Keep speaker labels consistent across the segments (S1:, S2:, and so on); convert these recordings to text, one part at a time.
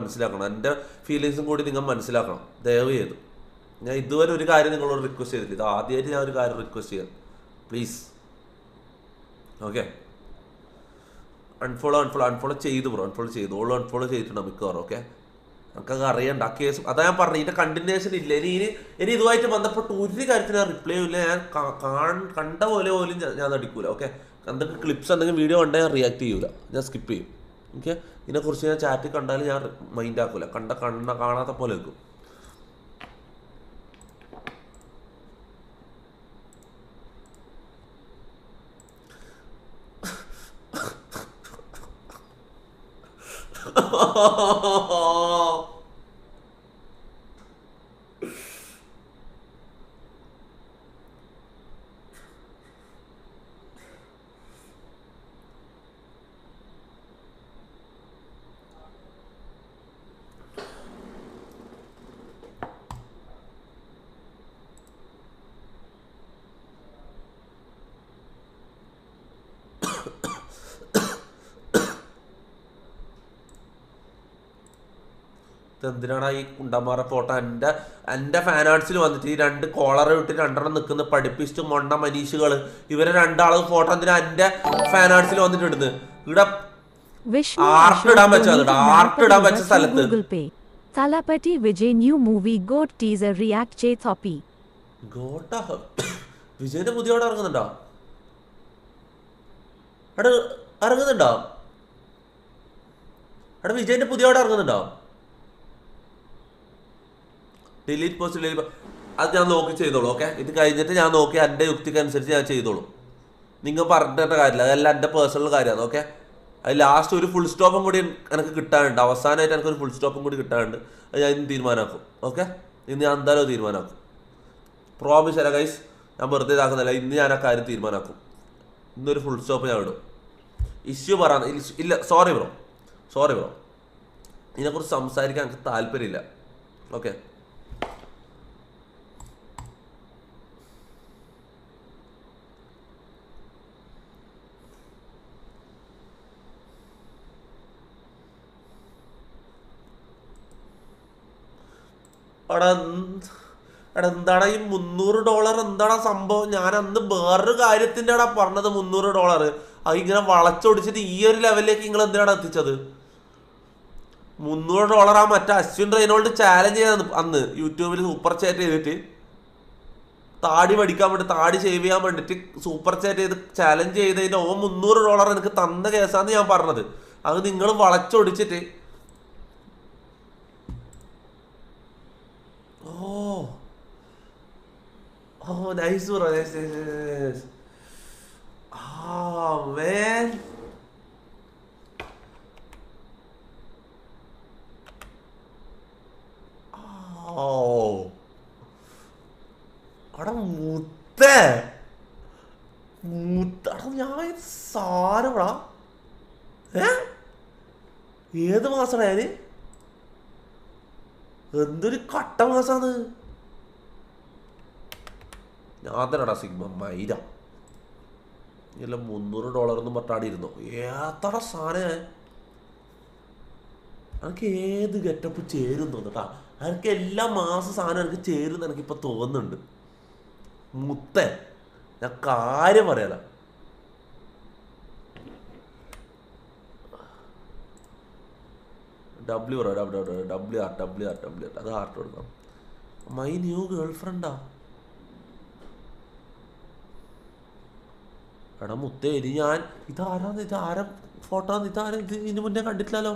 S1: മനസ്സിലാക്കണം. എൻ്റെ ഫീലിങ്സും കൂടി നിങ്ങൾ മനസ്സിലാക്കണം ദയവ് ചെയ്ത്. ഞാൻ ഇതുവരെ ഒരു കാര്യം നിങ്ങളോട് റിക്വസ്റ്റ് ചെയ്തിട്ടില്ല. ഇത് ആദ്യമായിട്ട് ഞാൻ ഒരു കാര്യം റിക്വസ്റ്റ് ചെയ്യാം, പ്ലീസ്. ഓക്കെ, അൺഫോളോ ചെയ്തു ബ്രോ, അൺഫോളോ ചെയ്തിട്ടുണ്ടോ മിക്കവാറും. ഓക്കെ, നമുക്കത് അറിയണ്ട ആ കേസ്. അതാ ഞാൻ പറഞ്ഞു, ഇതിൻ്റെ കണ്ടിന്യൂഷൻ ഇല്ല. ഇനി ഇതുമായിട്ട് ബന്ധപ്പെട്ട് ഒരു കാര്യത്തിന് ഞാൻ റിപ്ലൈ ഇല്ല. ഞാൻ കണ്ട പോലെ പോലും ഞാൻ നടിക്കൂല. ഓക്കെ, എന്തെങ്കിലും ക്ലിപ്സ് എന്തെങ്കിലും വീഡിയോ കണ്ടാൽ ഞാൻ റിയാക്ട് ചെയ്യൂല, ഞാൻ സ്കിപ്പ് ചെയ്യും. ഓക്കെ, ഇതിനെക്കുറിച്ച് ഞാൻ ചാറ്റിൽ കണ്ടാലും ഞാൻ മൈൻഡ് ആക്കൂല, കാണാത്ത പോലെ വെക്കും. എന്തിനാണ് ഈ കുണ്ടന്മാരെ ഫോട്ടോ എൻ്റെ ഫാൻ ആർട്സിൽ വന്നിട്ട് ഈ 2 കോളർ വിട്ട് 2 നിൽക്കുന്ന പഠിപ്പിച്ചിട്ട് മൊണ്ണ മനീഷുകൾ, ഇവരെ 2 ഫോട്ടോ എന്തിനാ എൻ്റെ ഫാൻ ആർട്സിൽ വന്നിട്ട് ഇടുന്നത്? ഇവിടെ ആർട്ട് ഇടാൻ വെച്ച സ്ഥലത്ത്
S2: Thalapathy Vijay new movie Goat teaser react Che Thoppy.
S1: ഗോട്ടാ വിജയന്റെ പുതിയ പടം ഇറങ്ങുന്നുണ്ടോ? അവിടെ വിജയന്റെ പുതിയ പടം ഇറങ്ങുന്നുണ്ടോ? ഡിലീറ്റ് പോസ്റ്റ് അത് ഞാൻ നോക്കി ചെയ്തോളൂ. ഓക്കെ, ഇത് കഴിഞ്ഞിട്ട് ഞാൻ നോക്കി എൻ്റെ യുക്തിക്കനുസരിച്ച് ഞാൻ ചെയ്തോളൂ. നിങ്ങൾ പറഞ്ഞിട്ട കാര്യമില്ല, അതെല്ലാം എൻ്റെ പേഴ്സണൽ കാര്യമാണ്. ഓക്കെ, അത് ലാസ്റ്റ് ഒരു ഫുൾ സ്റ്റോപ്പും കൂടി എനിക്ക് കിട്ടാനുണ്ട്. അവസാനമായിട്ട് എനിക്കൊരു ഫുൾ സ്റ്റോപ്പും കൂടി കിട്ടാനുണ്ട്. അത് ഞാൻ ഇന്ന് തീരുമാനമാക്കും. ഓക്കെ, ഇന്ന് ഞാൻ എന്തായാലും തീരുമാനമാക്കും. പ്രോമിസ് അല്ല ഗൈസ്, ഞാൻ വെറുതെ ഇതാക്കുന്നില്ല. ഇന്ന് ഞാൻ ആ കാര്യം തീരുമാനമാക്കും. ഇന്നൊരു ഫുൾ സ്റ്റോപ്പ് ഞാൻ ഇടും. ഇഷ്യൂ പറയാൻ ഇല്ല. Sorry bro. ഇതിനെക്കുറിച്ച് സംസാരിക്കാൻ എനിക്ക് താല്പര്യമില്ല. ഓക്കെ, എന്താടാ ഈ $300 എന്താടാ സംഭവം? ഞാൻ അന്ന് വേറൊരു കാര്യത്തിൻ്റെ ആടാ പറഞ്ഞത്. $300 അത് ഇങ്ങനെ വളച്ചൊടിച്ചിട്ട് ഈ ഒരു ലെവലിലേക്ക് നിങ്ങൾ എന്തിനാണ് എത്തിച്ചത്? $300 ആ മറ്റേ അശ്വിൻ റെയ്നോൾഡ് ചാലഞ്ച് ചെയ്ത അന്ന് യൂട്യൂബിൽ സൂപ്പർ ചാറ്റ് ചെയ്തിട്ട് താടി പഠിക്കാൻ വേണ്ടി, താടി ഷേവ് ചെയ്യാൻ വേണ്ടിയിട്ട് സൂപ്പർ ചാറ്റ് ചെയ്ത് ചാലഞ്ച് ചെയ്തതിൻ്റെ $300 എനിക്ക് തന്ന കേസാന്ന് ഞാൻ പറഞ്ഞത്. അത് നിങ്ങൾ വളച്ചൊടിച്ചിട്ട് nice bro, nice. Man. അവിടെ ഞാൻ സാരടാ. ഏത് മാസമാണ് ഞാന്? എന്തൊരു കട്ട മാസാണ്. ഞാൻ തന്നെടാ സിഗ്മ മൈര. ഇല്ല $300 ഒന്നും പട്ടാടിയിരുന്നോ? ഏത്തട സാധനം. എനിക്ക് ഏത് ഗെറ്റപ്പ് ചേരും തോന്നട്ടാ. എനിക്ക് എല്ലാ മാസം സാധനം എനിക്ക് ചേരുന്ന എനിക്കിപ്പോൾ തോന്നുന്നുണ്ട്. മുത്തേ, ഞാൻ കാര്യം പറയാല. WR അത് ഹാർട്ട് കൊടുക്കാം. മൈ ന്യൂ ഗേൾ ഫ്രണ്ടാ. എടാ മുത്തേ, ഇനി ഞാൻ ഇതാരാ ഫോട്ടോ? ഇതിന് മുന്നേ കണ്ടിട്ടില്ലല്ലോ.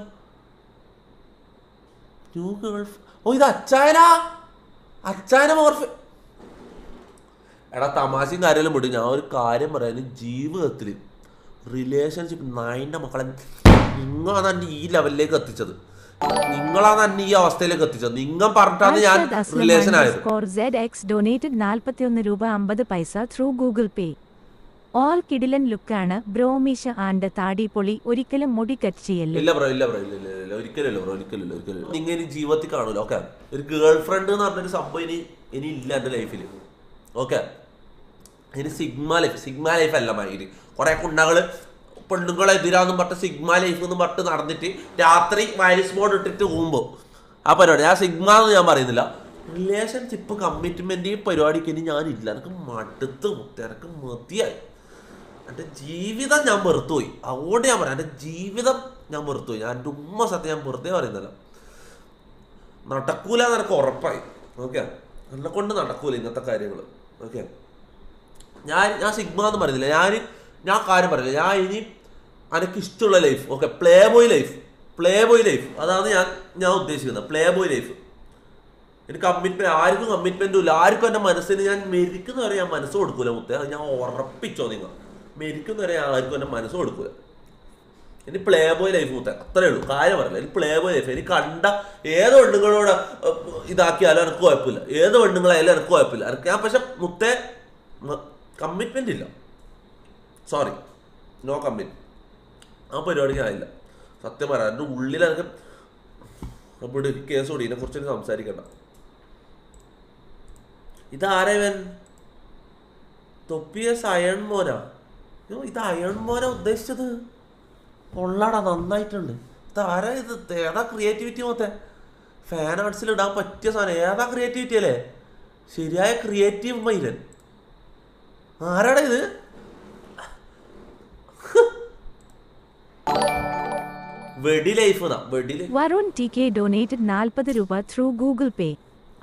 S1: New girl. ഇത് അച്ചായന മോർഫ്. എടാ തമാശയും കാര്യമെല്ലാം വിടും. ഞാൻ ഒരു കാര്യം പറയാൻ, ജീവിതത്തിൽ റിലേഷൻഷിപ്പ് നായിൻ്റെ മക്കളെ നിങ്ങളാണ് എന്നെ ഈ ലെവലിലേക്ക് എത്തിച്ചത്. നിങ്ങളാണ് എന്നെ ഈ അവസ്ഥയിലേക്ക് എത്തിച്ചത്. നിങ്ങൾ പറഞ്ഞിട്ടാണ് ഞാൻ റിലേഷൻ ആയത്.
S2: ഓൾ കിടിലൻ ലുക്കാണ് ബ്രോ. മീശ ആൻഡ് താടി പൊളി. ഒരിക്കലും മുടി കട്ട് ചെയ്യല്ലേ?
S1: ഇല്ല ബ്രോ, ഒരിക്കലും. നിങ്ങൾ ഇനി ജീവിതത്തിൽ കാണൂല. ഓക്കെ, ഒരു ഗേൾ ഫ്രണ്ട് എന്ന് പറഞ്ഞൊരു സംഭവം ഇനി ഇല്ല എൻ്റെ ലൈഫിൽ. ഓക്കെ, ഇനി സിഗ്മ ലൈഫ് അല്ല മൈൻഡ്. കുറെ കുണ്ണകള് പെണ്ണുങ്ങളെതിരാന്നും പറഞ്ഞിട്ട് സിഗ്മ ലൈഫ് എന്ന് പറഞ്ഞിട്ട് നടന്നിട്ട് രാത്രി വയലൻസ് മോഡ് ഇട്ടിട്ട് പോകുമ്പോൾ ആ പരിപാടി ഞാൻ സിഗ്മ എന്ന് ഞാൻ പറയുന്നില്ല. റിലേഷൻഷിപ്പ് കമ്മിറ്റ്മെന്റ് ഈ പരിപാടിക്ക് ഇനി ഞാനില്ല. എനിക്ക് മടുത്ത് മുത്തേ, എനിക്ക് മതിയായി. എൻ്റെ ജീവിതം ഞാൻ വെറുത്തുപോയി. അതുകൊണ്ട് ഞാൻ പറയാം, എൻ്റെ ജീവിതം ഞാൻ വെറുത്തുപോയി. ഞാൻ എൻ്റെ സത്യം ഞാൻ വെറുതെ പറയുന്നില്ല. നടക്കൂല എന്ന് എനിക്ക് ഉറപ്പായി. ഓക്കെ, എന്നെ കൊണ്ട് നടക്കൂല ഇങ്ങനത്തെ കാര്യങ്ങൾ. ഓക്കെ, ഞാൻ സിഗ്മ എന്ന് പറയുന്നില്ല. ഞാൻ കാര്യം പറയില്ല. ഞാൻ ഇനി എനിക്ക് ഇഷ്ടമുള്ള life, okay, play boy life അതാണ് ഞാൻ ഉദ്ദേശിക്കുന്നത്. Play boy life. എനിക്ക് ആർക്കും കമ്മിറ്റ്മെന്റും ഇല്ല. ആർക്കും എൻ്റെ മനസ്സിന് ഞാൻ മരിക്കുന്നവരെ ഞാൻ മനസ്സ് കൊടുക്കൂല മുത്തേ. അത് ഞാൻ ഉറപ്പിച്ചോ. നിങ്ങൾ മരിക്കുന്നവരെ ആർക്കും എൻ്റെ മനസ്സ് കൊടുക്കൂല. ഇനി പ്ലേ ബോയ് ലൈഫ് മുത്തേ, അത്രേ ഉള്ളൂ. കാര്യം പറയില്ല. ഇനി പ്ലേ ബോയ് ലൈഫ്. എനിക്ക് കണ്ട ഏത് പെണ്ണുങ്ങളോട് ഇതാക്കിയാലും എനിക്ക് കുഴപ്പമില്ല. ഏത് പെണ്ണുങ്ങളായാലും എനിക്ക് കുഴപ്പമില്ല. ഞാൻ പക്ഷെ മുത്തേ കമ്മിറ്റ്മെന്റ് ഇല്ല. Sorry, no commit. ആ പരിപാടിക്ക് ആയില്ല. സത്യം പറയാം, എൻ്റെ ഉള്ളിൽ എനിക്ക് അപ്പോൾ കേസ് കൂടി ഇതിനെക്കുറിച്ച് സംസാരിക്കണ്ട. ഇതാരവൻ തൊപ്പിയസ് അയൺ മോനാ? ഇത് അയൺ മോനാ ഉദ്ദേശിച്ചത്? കൊള്ളാടാ, നന്നായിട്ടുണ്ട്. ഇതാരാ ഇത്? ഏതാ ക്രിയേറ്റിവിറ്റി മൊത്തേ? ഫാൻ ആർട്സിൽ ഇടാൻ പറ്റിയ സാധനം. ഏതാ ക്രിയേറ്റിവിറ്റി അല്ലേ? ശരിയായ ക്രിയേറ്റീവ് മൈലൻ. ആരാടാ ഇത്? വെടി ലൈഫ്.
S2: വരുൺ TK ഡൊനേറ്റഡ് 40 രൂപ ത്രൂ ഗൂഗിൾ പേ.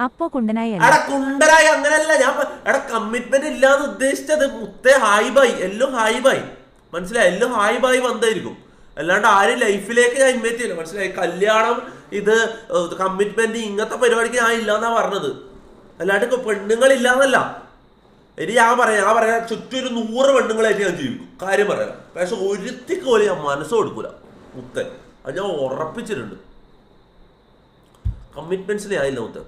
S2: അപ്പോ കുണ്ടനായി
S1: അങ്ങനല്ല ഞാൻ കമ്മിറ്റ്മെന്റ് ഇല്ലാന്ന് ഉദ്ദേശിച്ചത് മുത്തേ. ഹായ് ബൈ, എല്ലാം ഹായ് ബൈ, മനസ്സിലായി? എല്ലാം ഹായ് ബൈ വന്നായിരിക്കും. അല്ലാണ്ട് ആരും ലൈഫിലേക്ക് ഞാൻ ഇൻവൈറ്റ് ചെയ്യില്ല, മനസ്സിലായി? കല്യാണം, ഇത് കമ്മിറ്റ്മെന്റ്, ഇങ്ങനത്തെ പരിപാടിക്ക് ഞാൻ ഇല്ലാന്നാ പറഞ്ഞത്. അല്ലാണ്ട് പെണ്ണുങ്ങളില്ലാന്നല്ല. ഇനി ഞാൻ പറയാം ചുറ്റും ഒരു 100 പെണ്ണുങ്ങളായിട്ട് ഞാൻ ജീവിക്കും. കാര്യം പറയാം. പക്ഷെ ഒരുത്തിക്ക് പോലും ഞാൻ മനസ്സ് കൊടുക്കൂല മുത്തേ. അത് ഞാൻ ഉറപ്പിച്ചിട്ടുണ്ട്. കമ്മിറ്റ്മെന്റ്സിനെ ആയില്ല മുത്തേ.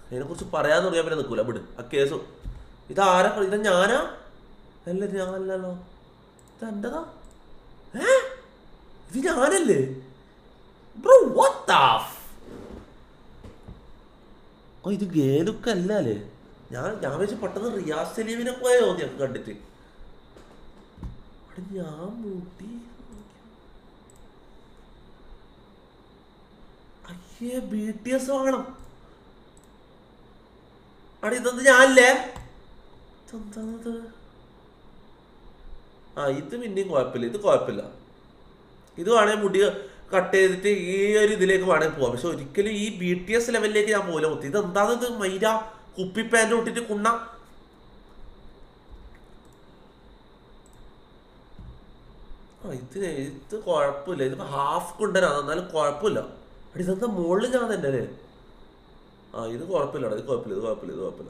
S1: അതിനെക്കുറിച്ച് പറയാന്ന് പറയാൻ പിന്നെ നിൽക്കൂല. വിട് ആ കേസ്. ഇതാരാ? ഇത് ഞാനാ? അല്ല, ഞാനല്ലോ. ഇത് എന്റെതാ? ഇത് ഞാനല്ലേ ബ്രോ? വാട്ട് ദ ഇത് ഗേലുക്ക് അല്ലേ? ഞാൻ വെച്ച് പെട്ടെന്ന് റിയാസ് സലീമിനെ പോയോ ഞാൻ കണ്ടിട്ട്. ഞാൻ മൂട്ടി. അയ്യേ, BTS വേണം. ഇതൊന്നും ഞാനല്ലേ? ഇത് പിന്നെയും കുഴപ്പമില്ല. ഇത് കുഴപ്പമില്ല. ഇത് വേണേ മുടി കട്ട് ചെയ്തിട്ട് ഈ ഒരു ഇതിലേക്ക് വേണമെങ്കിൽ പോവാം. പക്ഷെ ഒരിക്കലും ഈ BTS ലെവലിലേക്ക് ഞാൻ പോകില്ല മുത്തി. ഇത് എന്താണത്? മൈര കുപ്പി പാൻറ് ഇട്ടിട്ട് കുണ്ണ. ഇത് കുഴപ്പമില്ല. ഇതിപ്പോ ഹാഫ് കുണ്ടനാണ്, എന്നാലും കുഴപ്പമില്ല. ഇതെന്താ മുകളിൽ ഞാൻ തന്നെ അല്ലേ? ഇത് കുഴപ്പമില്ല. ഇത് കുഴപ്പമില്ല.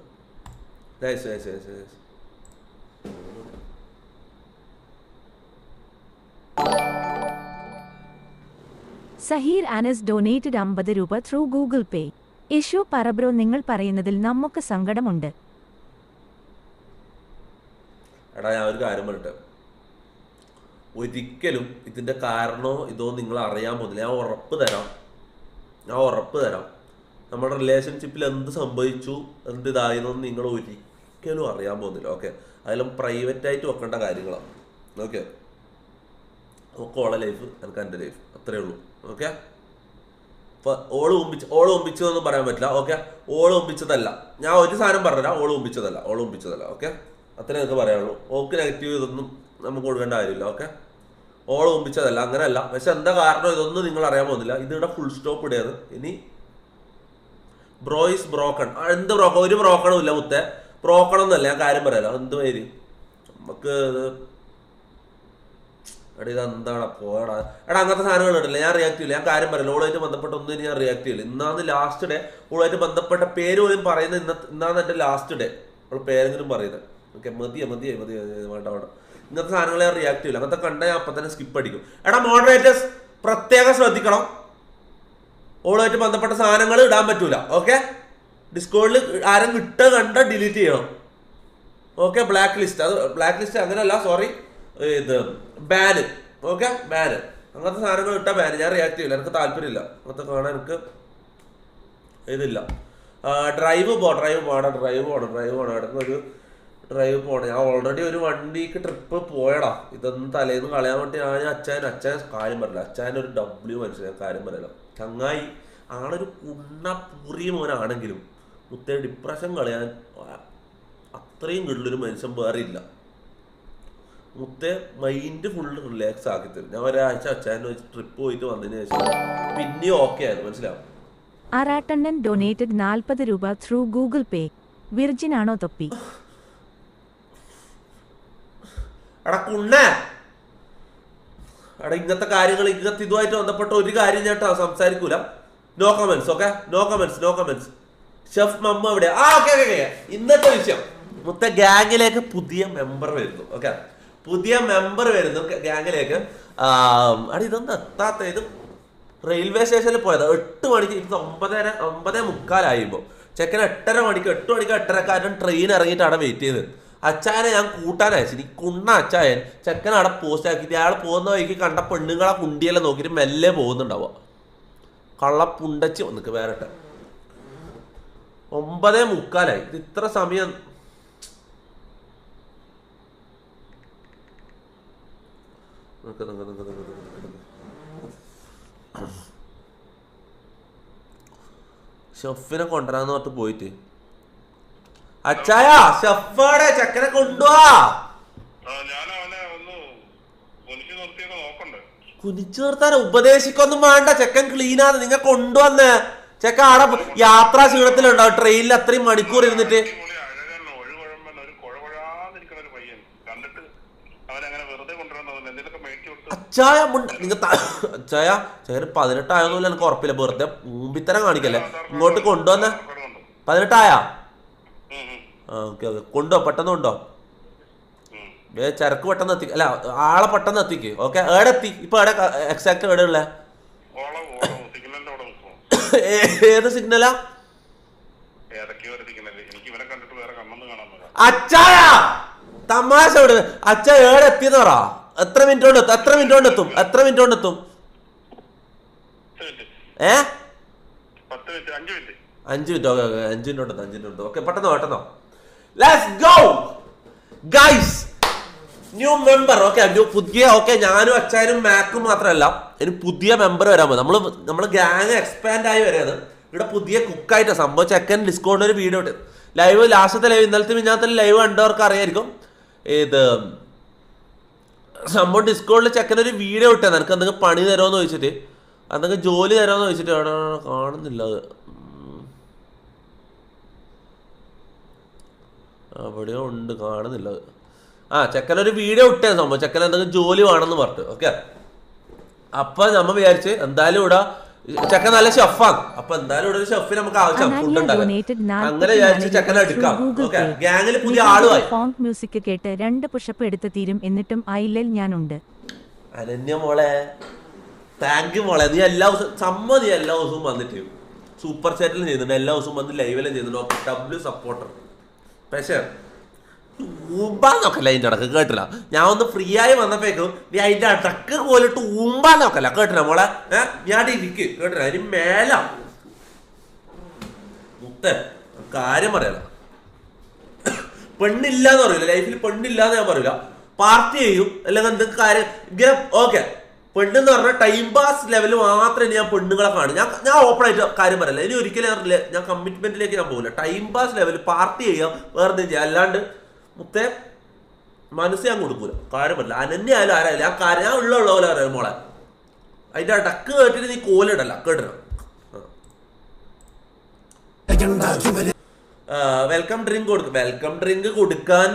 S2: സഹീർ അനസ് ഡൊനേറ്റഡ് 50 രൂപ ത്രൂ ഗൂഗിൾ പേ. യശു പറബ്രോ, നിങ്ങൾ പറയുന്നതിൽ നമുക്ക് സങ്കടമുണ്ട്.
S1: എടാ, ഞാൻ ഒരു കാര്യം പറയട്ടെ. ഒരിക്കലും ഇതിന്റെ കാരണമോ ഇതോ നിങ്ങൾ അറിയാൻ പോകുന്നില്ല. ഞാൻ ഉറപ്പ് തരാം. നമ്മുടെ റിലേഷൻഷിപ്പിൽ എന്ത് സംഭവിച്ചു, എന്ത് ഇതായെന്നൊന്നും നിങ്ങൾ ഒരിക്കലും അറിയാൻ പോകുന്നില്ല. ഓക്കെ, അതിലും പ്രൈവറ്റായിട്ട് വെക്കേണ്ട കാര്യങ്ങളാണ്. ഓക്കെ, ഓളെ ലൈഫ്, എനിക്ക് എൻ്റെ ലൈഫ്, അത്രേ ഉള്ളൂ. ഓക്കെ, ഇപ്പൊ ഓള് ഒമ്പിച്ചതെന്നും പറയാൻ പറ്റില്ല. ഓക്കെ, ഓള് ഒമ്പിച്ചതല്ല. ഞാൻ ഒരു സാധനം പറഞ്ഞുതരാം, ഓള് ഒമ്പിച്ചതല്ല. ഓക്കെ, അത്രേ എനിക്ക് പറയാനുള്ളൂ. ഓക്ക് നെഗറ്റീവ് ഇതൊന്നും നമുക്ക് കൊടുക്കേണ്ട കാര്യമില്ല. ഓക്കെ, ഓള് ഒമ്പിച്ചതല്ല, അങ്ങനെയല്ല. പക്ഷെ എന്താ കാരണം ഇതൊന്നും നിങ്ങൾ അറിയാൻ പോകുന്നില്ല. ഇതിവിടെ ഫുൾ സ്റ്റോപ്പ് ഇടയാണ്. ഇനി ബ്രോ ഈസ് ബ്രോക്കൺ. എന്ത് ബ്രോക്കൺ? ഒരു ബ്രോക്കണും ഇല്ല മുത്തേ. ബ്രോക്കൺ ഒന്നല്ല, ഞാൻ കാര്യം പറയാലോ. എന്ത് പേര് നമുക്ക് ഇതെന്താടാ പോടാ. അങ്ങനത്തെ സാധനങ്ങൾ ഇടില്ല. ഞാൻ റിയാക്ട് ചെയ്യില്ല. ഞാൻ കാര്യം പറയില്ല. ഓളുമായിട്ട് ബന്ധപ്പെട്ട ഒന്നും ഞാൻ റിയാക്ട് ചെയ്യില്ല. ഇന്നാന്ന് ലാസ്റ്റ് ഡേ. ഓളുമായിട്ട് ബന്ധപ്പെട്ട പേര് പോലും പറയുന്നത് ഇന്നാന്ന് എൻ്റെ ലാസ്റ്റ് ഡേ. അവൾ പേരെങ്കിലും പറയുന്നത്. ഓക്കെ, മതിയായി വേണ്ട. ഇങ്ങനത്തെ സാധനങ്ങൾ ഞാൻ റിയാക്ട് ചെയ്യില്ല. അങ്ങനത്തെ കണ്ടാൽ ഞാൻ അപ്പം തന്നെ സ്കിപ്പ് അടിക്കും. മോഡറേറ്റേഴ്സ് പ്രത്യേകം ശ്രദ്ധിക്കണം. ഓളുമായിട്ട് ബന്ധപ്പെട്ട സാധനങ്ങൾ ഇടാൻ പറ്റൂല. ഓക്കെ, ഡിസ്കോഡിൽ ആരും കണ്ട ഡിലീറ്റ് ചെയ്യണം. ഓക്കെ, ബ്ലാക്ക് ലിസ്റ്റ് അങ്ങനെയല്ല, സോറി, ഇത് ബാന്. Okay, ban. അങ്ങനത്തെ സാധനങ്ങൾ ഇട്ടാൽ ബാന്. ഞാൻ റിയാക്ട് ചെയ്യില്ല. എനിക്ക് താല്പര്യമില്ല അങ്ങനത്തെ കാണാൻ. എനിക്ക് ഇതില്ല. ഡ്രൈവ് പോകണം. ഇടയ്ക്ക് ഒരു ഡ്രൈവ് പോണേ. ഞാൻ ഓൾറെഡി ഒരു 1 വീക്ക് ട്രിപ്പ് പോയടാ. ഇതൊന്നും തലേന്ന് കളയാൻ വേണ്ടി അച്ഛൻ കാര്യം പറയില്ല. അച്ഛൻ ഒരു മനുഷ്യൻ, ഞാൻ കാര്യം പറയില്ല. ചങ്ങായി ആളൊരു പൂറിയ മോനാണെങ്കിലും മുത്തേ ഡിപ്രഷൻ കളയാൻ അത്രയും കൂടുതലൊരു മനുഷ്യൻ വേറെ ഇല്ല. മുത്തേ മൈൻഡ് ഫുള്ള് റിലാക്സ് ആക്കി തരും. ഞാൻ ഒരാഴ്ച അച്ഛനെ വെച്ച് ട്രിപ്പ് പോയിട്ട് വന്നതിന് ശേഷം പിന്നെയും ഓക്കെ ആയിരുന്നു. മനസ്സിലാവും.
S2: ആറാട്ടണ്ണൻ ഡൊനേറ്റഡ് 40 രൂപ ത്രൂ ഗൂഗിൾ പേ. വിർജിൻ ആണോ തൊപ്പി?
S1: എടാ കുണ്ണേ, എടാ ഇങ്ങനത്തെ കാര്യങ്ങൾ ഇതുമായിട്ട് ബന്ധപ്പെട്ട ഒരു കാര്യം ഞാൻ സംസാരിക്കൂല. No comments. Okay, no comments. Chef mamma എവിടെ? ഓക്കെ. ഇന്നത്തെ വിഷയം മുത്ത ഗ്യാങ്ങിലേക്ക് പുതിയ മെമ്പർ വരുന്നു. ഓക്കെ, പുതിയ മെമ്പർ വരുന്നു ഗ്യാങ്ങിലേക്ക്. അടി ഇതൊന്നും എത്താത്ത ഇത് റെയിൽവേ സ്റ്റേഷനിൽ പോയത് 8 മണിക്ക്. ഇത് 9:45 ചെക്കൻ 8:30 മണിക്ക് 8:30 ട്രെയിൻ ഇറങ്ങിയിട്ട് അവിടെ വെയിറ്റ് ചെയ്ത്. അച്ചായനെ ഞാൻ കൂട്ടാൻ അയച്ചു. ഈ കുണ്ണ അച്ചായൻ ചെക്കൻ അവിടെ പോസ്റ്റ് ആക്കിയിട്ട് അയാൾ പോകുന്ന വഴിക്ക് കണ്ട പെണ്ണുങ്ങളെ കുണ്ടിയെല്ലാം നോക്കിയിട്ട് മെല്ലെ പോകുന്നുണ്ടാവുക. കള്ളപ്പുണ്ടച്ച് വന്നിക്ക് വേറെ 9:45. ഇത് ഇത്ര സമയം ഷെഫിനെ കൊണ്ടുവരാന്ന് പറഞ്ഞിട്ട് പോയിട്ട് അച്ചായ ഷെഫാടെ ചെക്കനെ കൊണ്ടുപോവാ. കുനിച്ചു നിർത്താൻ ഉപദേശിക്കൊന്നും വേണ്ട. ചെക്കൻ ക്ലീനാണ്. നിങ്ങൾ കൊണ്ടുവന്നേ. ചെക്കൻ ആടെ യാത്രാ ക്ഷീണത്തിലുണ്ടാവും. ട്രെയിനിൽ അത്രയും മണിക്കൂർ ഇരുന്നിട്ട്. അച്ചായ അച്ചായ ചേര് 18 ആയെന്നില്ല. എനിക്ക് ഉറപ്പില്ല. വെറുതെ മുമ്പിത്തരം കാണിക്കല്ലേ. ഇങ്ങോട്ട് കൊണ്ടുവന്ന 18 ആയാ? ഓക്കെ. കൊണ്ടോ, പെട്ടെന്ന് കൊണ്ടോ. ചരക്ക് പെട്ടെന്ന് എത്തിക്ക. അല്ല, ആളെ പെട്ടെന്ന് എത്തിക്ക്. ഓക്കെ, ഏടെ എത്തി? ഇപ്പൊ എവിടെ എക്സാക്ട് എവിടെ ഉള്ള? ഏത് സിഗ്നലാ? അച്ചായ തമാശ വിടുക. അച്ഛ ഏടെ എത്തിയെന്ന് പറ. എത്ര മിനിറ്റ് കൊണ്ട് എത്തും? 5 മിനിറ്റ് കൊണ്ട് എത്തും. 5 മിനിറ്റ്. Okay, 5 minute. ഓക്കെ, പെട്ടെന്നോ. Let's go guys. New member. Okay, പുതിയ. ഓക്കെ, ഞാനും അച്ചായനും മാക്കും മാത്രമല്ല, ഇനി പുതിയ മെമ്പർ വരാൻ പോകും. നമ്മള് ഗ്യാങ് എക്സ്പാൻഡ് ആയി വരെയാണ്. ഇവിടെ പുതിയ കുക്കായിട്ട് സംഭവം. ചെക്കൻ ഡിസ്കൗണ്ട് ഒരു വീഡിയോ ഇട്ട് ലൈവ്. ലാസ്റ്റത്തെ ലൈവ്, ഇന്നലത്തെ മിഞ്ഞാത്ത ലൈവ് കണ്ടവർക്ക് അറിയായിരിക്കും. ഇത് സംഭവം ഡിസ്കൗണ്ടിൽ ചെക്കനൊരു വീഡിയോ ഇട്ടേ. നിനക്ക് എന്തെങ്കിലും പണി തരുമോന്ന് ചോദിച്ചിട്ട്, എന്തെങ്കിലും ജോലി തരുമോന്ന് ചോദിച്ചിട്ട്. അവിടെ കാണുന്നില്ല. അത് അവിടെയോ ഉണ്ട്, കാണുന്നില്ല. ചെക്കനൊരു വീഡിയോ ഇട്ടേ സംഭവം. ചെക്കൻ എന്തെങ്കിലും ജോലി വേണമെന്ന് പറഞ്ഞു. ഓക്കെ, അപ്പൊ നമ്മ വിചാരിച്ച് എന്തായാലും ഇവിടെ ചെക്കൻ നല്ല ഷെഫാണ്. അപ്പൊ എന്തായാലും ഇവിടെ ഒരു ഷെഫിന് നമുക്ക് ആവശ്യം, ഫുഡ് ഉണ്ടാക്കാം. അങ്ങനെ വിചാരിച്ച് ചെക്കനെ എടുക്കാം. ഓക്കെ, ഗ്യാങ്ങിൽ പുതിയ ആളുമായി.
S2: മ്യൂസിക് കേട്ട് 2 പുഷപ്പ് എടുത്ത് തീരും. എന്നിട്ടും ആയില്ലിൽ ഞാനുണ്ട്.
S1: അനന്യ മോളെ, താങ്ക് യു മോളെ. നീ എല്ലാ ദിവസവും വന്നിട്ട് സൂപ്പർ ചാറ്റിലും ചെയ്യുന്നുണ്ട്. എല്ലാ ദിവസവും വന്ന് ലൈവിലും ചെയ്യുന്നുണ്ട്. Okay, W supporter. പക്ഷേ ഊമ്പാൻ നോക്കല്ല അതിൻ്റെ അടക്ക്. കേട്ടില്ല? ഞാൻ ഒന്ന് ഫ്രീ ആയി വന്നപ്പോഴേക്കും നീ അതിൻ്റെ അടക്ക് പോലിട്ട് ഊമ്പാൻ നോക്കല്ല. കേട്ടില്ല മോളെ? ഞാൻ ഇരിക്ക്. കേട്ടില്ല? അതിന് മേല മുത്തേ കാര്യം പറയാല. പെണ്ണില്ലാന്ന് പറയൂല ലൈഫിൽ. പെണ്ണില്ലാന്ന് ഞാൻ പറയൂല. പാർട്ടി ചെയ്യും അല്ലെങ്കിൽ എന്തൊക്കെ കാര്യം ഇങ്ങനെ. ഓക്കെ, പെണ്ണെന്ന് പറഞ്ഞാൽ ടൈം പാസ് ലെവൽ മാത്രമേ ഞാൻ പെണ്ണുങ്ങളെ കാണും. ഞാൻ ഓപ്പൺ ആയിട്ട് കാര്യം പറയല്ല. ഇനി ഒരിക്കലും ഞാൻ കമ്മിറ്റ്മെന്റിലേക്ക് ഞാൻ പോകില്ല. ടൈം പാസ് ലെവൽ പാർട്ടി ചെയ്യാം, വേറെ എന്തെങ്കിലും ചെയ്യാം. അല്ലാണ്ട് മുത്തേ മനസ്സ് ഞാൻ കൊടുക്കൂല. കാര്യം പറയില്ല. അനന്യ ആയാലും ആരായാലും ആ കാര്യം ഞാൻ ഉള്ള പോലെ അറിയാം മോളെ. അതിന്റെ അടക്ക് കേട്ടിട്ട് നീ കോലിടല്ല. കേട്ടില്ല? വെൽക്കം ഡ്രിങ്ക് കൊടുക്കും. വെൽക്കം ഡ്രിങ്ക് കൊടുക്കാൻ